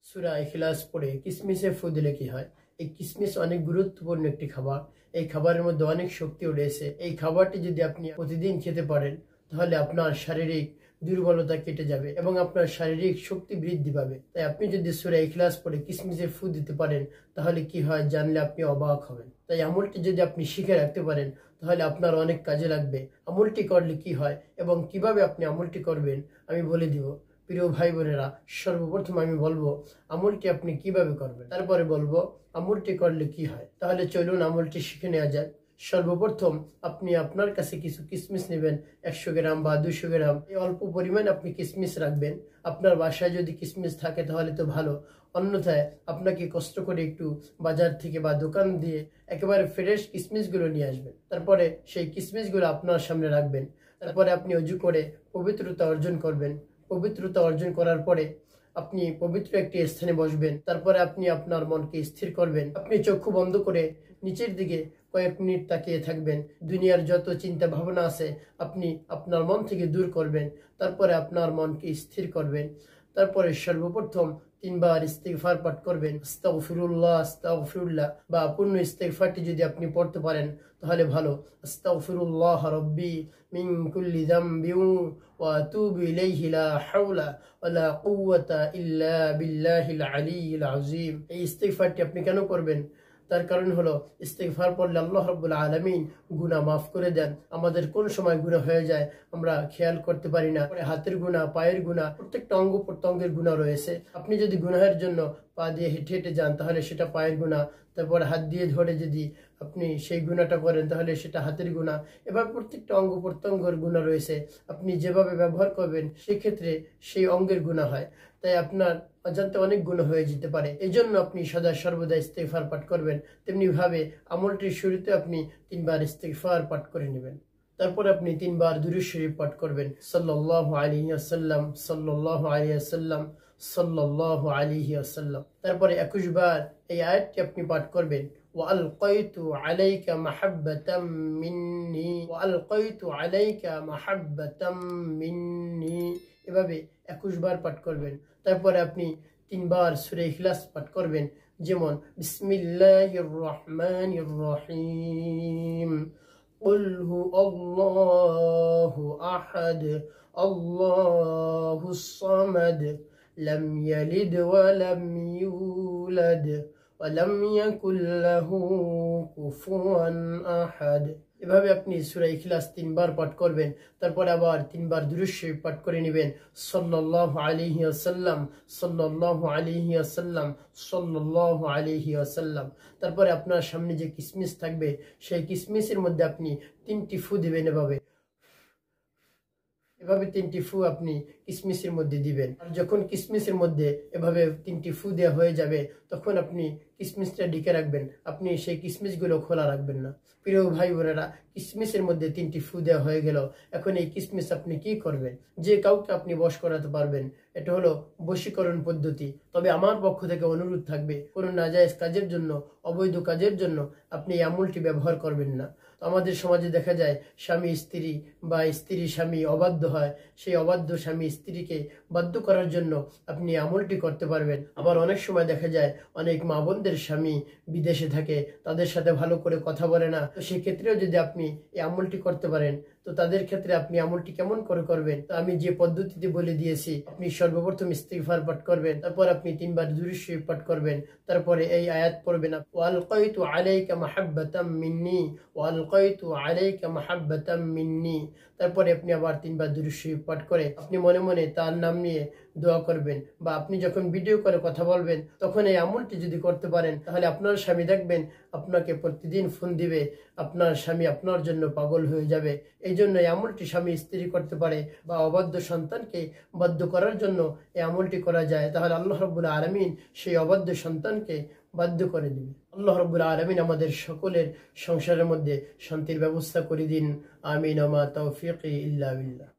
সূরা ইখলাস পড়ে কিসমিসে ফু দিলে কি হয়? এই কিসমিস অনেক গুরুত্বপূর্ণ একটি খাবার। এই খাবারের মধ্যে অনেক শক্তি রয়েছে। এই খাবারটি যদি আপনি প্রতিদিন খেতে পারেন তাহলে আপনার শারীরিক দুর্বলতা কেটে যাবে এবং আপনার শারীরিক শক্তি বৃদ্ধি পাবে। তাই আপনি যদি সূরা ইখলাস পড়ে কিসমিসে ফু দিতে পারেন তাহলে কি হয় জানলে আপনি অবাক হবেন। তাই আমলটি যদি আপনি শিখে রাখতে পারেন তাহলে আপনার অনেক কাজে লাগবে। আমলটি করলে কি হয় এবং কিভাবে আপনি আমলটি করবেন আমি বলে দিব। প্রিয় ভাই বোনেরা, সর্বপ্রথম আমি বলবো আমলটি আপনি কিভাবে করবেন, তারপরে বলবো আমলটি করলে কি হয়। তাহলে চলুন আমলটি শিখে নেওয়া যাক। সর্বপ্রথম আপনি আপনার কাছে কিছু কিসমিস নেবেন, 100 গ্রাম বা 200 গ্রাম। এই অল্প পরিমাণ আপনি কিসমিস রাখবেন। আপনার বাসায় যদি কিসমিস থাকে তাহলে তো ভালো, অন্যথায় আপনাকে কষ্ট করে একটু বাজার থেকে বা দোকান দিয়ে একেবারে ফ্রেশ কিসমিসগুলো নিয়ে আসবেন। তারপরে সেই কিসমিসগুলো আপনার সামনে রাখবেন। তারপরে আপনি অজু করে পবিত্রতা অর্জন করবেন। পবিত্রতা অর্জন করার পরে আপনি পবিত্র একটি স্থানে বসবেন। তারপরে আপনি আপনার মনকে স্থির করবেন। আপনি চক্ষু বন্ধ করে নিচের দিকে কয়েক মিনিট তাকিয়ে থাকবেন। দুনিয়ার যত চিন্তা ভাবনা আছে আপনি আপনার মন থেকে দূর করবেন। তারপরে আপনার মনকে স্থির করবেন। তারপরে সর্বপ্রথম 3 বার ইস্তিগফার পাঠ করবেন। আস্তাগফিরুল্লাহ আস্তাগফিরুল্লাহ বা পূর্ণ ইস্তিগফারটি যদি আপনি পড়তে পারেন তাহলে ভালো। আস্তাগফিরুল্লাহ রাব্বি মিন কুল্লি যামবিন ওয়া আতুবু ইলাইহি লা হাওলা ওয়া লা কুওয়াতা ইল্লা বিল্লাহিল আলিয়্যিল আযীম। এই ইস্তিগফারটি আপনি কেন করবেন? তার কারণ হলো ইস্তিগফার পড়লে আল্লাহ রাব্বুল আলামিন গুনাহ মাফ করে দেন। আমাদের কোন সময় গুনাহ হয়ে যায় আমরা খেয়াল করতে পারি না। হাতের গুনাহ, পায়ের গুনাহ, প্রত্যেকটা অঙ্গ প্রত্যঙ্গের গুনাহ রয়েছে। আপনি যদি গুনাহের জন্য পা দিয়ে হেঁটে হেঁটে যান তাহলে সেটা পায়ের গুনাহ। তারপর হাত দিয়ে ধরে যদি আপনি সেই গুনাহটা করেন তাহলে সেটা হাতের গুনাহ। এবার প্রত্যেকটা অঙ্গ প্রত্যঙ্গের গুনাহ রয়েছে। আপনি যেভাবে ব্যবহার করবেন সেক্ষেত্রে সেই অঙ্গের গুনাহ হয়। তাই আপনার অজান্তে অনেক গুনাহ হয়ে যেতে পারে। এই জন্য আপনি সদা সর্বদা ইস্তিগফার পাঠ করবেন। তেমনি ভাবে আমলটির শুরুতে আপনি 3 বার ইস্তিগফার পাঠ করে নেবেন। তারপর আপনি 3 বার দুরূদ শরীফ পাঠ করবেন। সাল্লাল্লাহু আলাইহি ওয়াসাল্লাম সাল্লাল্লাহু আলাইহি ওয়াসাল্লাম সাল্লাল্লাহু আলাইহি ওয়াসাল্লাম। তারপরে 21 বার এই আয়াতটি আপনি পাঠ করবেন। ওয়ালকাইতু আলাইকা মাহাব্বাতাম মিন্নি ওয়ালকাইতু আলাইকা মাহাব্বাতাম মিন্নি। এভাবে 21 বার পাঠ করবেন। তারপরে আপনি 3 বার সূরা ইখলাস পাঠ করবেন। যেমন বিসমিল্লাহির রহমানির রহিম, কুল হুয়াল্লাহু আহাদ আল্লাহুস সামাদ লাম ইয়ালিদ ওয়া লাম ইউলাদ ওয়া লাম ইয়াকুল লাহু কুফুয়ান আহাদ। এভাবে আপনি সূরা ইখলাস 3 বার পাঠ করবেন। তারপর আবার 3 বার দুরূদ শরীফ পাঠ করে নেবেন। সাল্লাল্লাহু আলাইহি ওয়াসাল্লাম সাল্লাল্লাহু আলাইহি ওয়াসাল্লাম সাল্লাল্লাহু আলাইহি ওয়াসাল্লাম। তারপরে আপনার সামনে যে কিসমিস থাকবে সেই কিসমিসের মধ্যে আপনি 3টি ফু দিবেন। এভাবে 3টি ফু আপনি কিসমিসের মধ্যে দিবেন। আর যখন কিসমিসের মধ্যে এভাবে 3টি ফু দেওয়া হয়ে যাবে তখন আপনি কিসমিসটা ঢেকে রাখবেন। আপনি সেই কিসমিসগুলো খোলা রাখবেন না। প্রিয় ভাই বোনেরা, কিসমিসের মধ্যে 3টি ফু দেওয়া হয়ে গেল। এখন এই কিসমিস আপনি কি করবেন? যে কাউকে আপনি বশ করাতে পারবেন। এটা হলো বশীকরণ পদ্ধতি। তবে আমার পক্ষ থেকে অনুরোধ থাকবে কোনো নাজায়েজ কাজের জন্য, অবৈধ কাজের জন্য আপনি এই আমলটি ব্যবহার করবেন না। আমাদের সমাজে দেখা যায় স্বামী স্ত্রী বা স্ত্রী স্বামী অবাধ্য হয়। সেই অবাধ্য স্বামী স্ত্রীকে বাধ্য করার জন্য আপনি আমলটি করতে পারবেন। আবার অনেক সময় দেখা যায় অনেক মা বোনদের স্বামী বিদেশে থাকে, তাদের সাথে ভালো করে কথা বলে না। তো সেক্ষেত্রেও যদি আপনি এই আমলটি করতে পারেন তো তাদের ক্ষেত্রে আপনি আমলটি কেমন করে করবেন? তো আমি যে পদ্ধতিতে বলে দিয়েছি, আপনি সর্বপ্রথম ইস্তিগফার পাঠ করবেন। তারপর আপনি 3 বার দুরূদ শরীফ পাঠ করবেন। তারপরে এই আয়াত পড়বেন, ওয়ালকাইতু আলাইকা মাহাব্বাতাম মিন্নি ওয়ালকাইতু আলাইকা মাহাব্বাতাম মিন্নি। তারপরে আপনি আবার 3 বার দুরূদ শরীফ পাঠ করে আপনি মনে মনে তার নাম নিয়ে দোয়া করবেন। বা আপনি যখন ভিডিও করে কথা বলবেন তখন এই আমলটি যদি করতে পারেন তাহলে আপনার স্বামী দেখবেন আপনাকে প্রতিদিন ফোন দিবে। আপনার স্বামী আপনার জন্য পাগল হয়ে যাবে। এই জন্য এই আমলটি স্বামী স্ত্রী করতে পারে বা অবাধ্য সন্তানকে বাধ্য করার জন্য এই আমলটি করা যায়। তাহলে আল্লাহ রাব্বুল আলামিন সেই অবাধ্য সন্তানকে বাধ্য করে দিবে। আল্লাহ রাব্বুল আলামিন আমাদের সকলের সংসারের মধ্যে শান্তির ব্যবস্থা করে দিন। আমিন। ওয়া মা তাওফীকি ইল্লা বিল্লাহ।